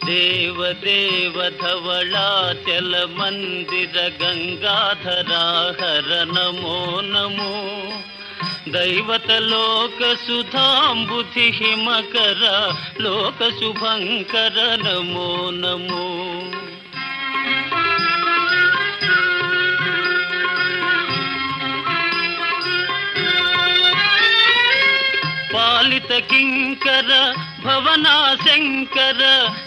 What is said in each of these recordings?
देव धवलाचल मंदिर गंगाधरा हर नमो नमो दैवत लोक सुधांबुधि हिमकर लोक शुभंकर नमो नमो पालित किंकर भवना शंकर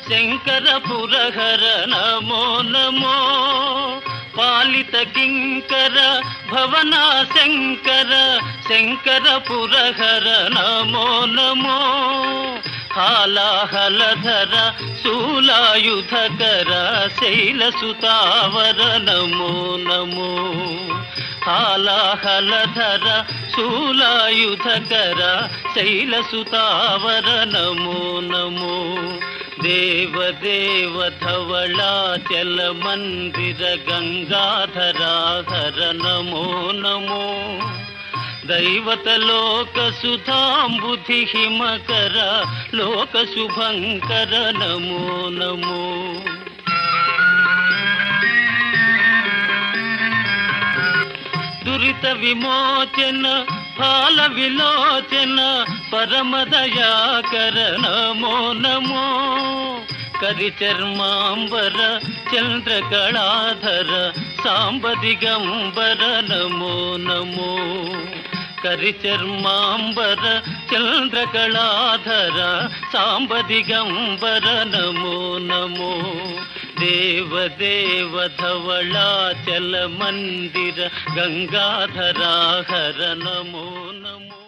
शंकर पुरहर नमो नमो पालित किंकर भवना शंकर शंकर पुरहर नमो नमो हालाहलधर शूलायुधकर शैलसुतावर नमो नमो हालाहलधर शूलायुधकर शैलसुतावर नमो नमो देव धवलाचल मंदिर गंगाधरा हर नमो नमो दैवत लोक सुधांबुधि हिमकर लोक शुभंकर नमो नमो दुरित विमोचन फाल विलोचन परम दयाकर नमो नमो करिचर्मांबर चंद्रकलाधर सांब दिगंबर नमो नमो करिचर्मांबर चंद्रकलाधर सांब दिगंबर नमो नमो देव धवलाचल मंदिर गंगाधरा हर नमो नमो।